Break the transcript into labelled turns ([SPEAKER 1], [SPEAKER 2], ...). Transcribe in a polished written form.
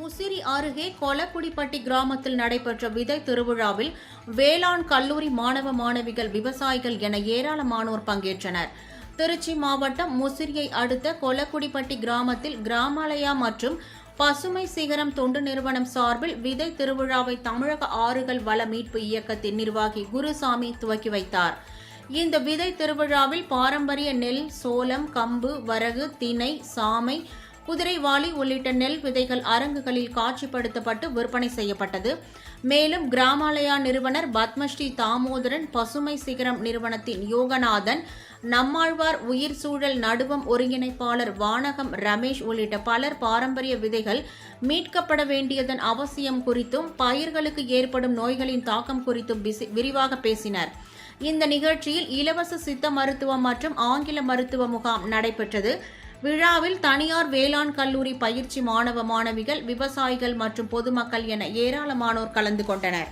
[SPEAKER 1] முசிறி அருகே கொலக்குடிப்பட்டி கிராமத்தில் நடைபெற்ற விதை திருவிழாவில் வேளாண் கல்லூரி மாணவ மாணவிகள், விவசாயிகள் என ஏராளமானோர் பங்கேற்றனர். திருச்சி மாவட்டம் முசிறியை அடுத்த கொலக்குடிப்பட்டி கிராமத்தில் கிராமாலயா மற்றும் பசுமை சிகரம் தொண்டு நிறுவனம் சார்பில் விதை திருவிழாவை தமிழக ஆறுகள் வள மீட்பு இயக்கத்தின் நிர்வாகி குருசாமி துவக்கி வைத்தார். இந்த விதை திருவிழாவில் பாரம்பரிய நெல், சோளம், கம்பு, வரகு, திணை, சாமை, குதிரைவாலி உள்ளிட்ட நெல் விதைகள் அரங்குகளில் காட்சிப்படுத்தப்பட்டு விற்பனை செய்யப்பட்டது. மேலும் கிராமாலயா நிறுவனர் பத்மஸ்ரீ தாமோதரன், பசுமை சிகரம் நிறுவனத்தின் யோகநாதன், நம்மாழ்வார் உயிர் சூழல் நடுவம் ஒருங்கிணைப்பாளர் வானகம் ரமேஷ் உள்ளிட்ட பலர் பாரம்பரிய விதைகள் மீட்கப்பட வேண்டியதன் அவசியம் குறித்தும் பயிர்களுக்கு ஏற்படும் நோய்களின் தாக்கம் குறித்தும் விரிவாக பேசினர். இந்த நிகழ்ச்சியில் இலவச சித்த மருத்துவம் மற்றும் ஆங்கில மருத்துவ முகாம் நடைபெற்றது. விழாவில் தனியார் வேளாண் கல்லூரி பயிற்சி மாணவ மாணவிகள், விவசாயிகள் மற்றும் பொதுமக்கள் என ஏராளமானோர் கலந்து கொண்டனர்.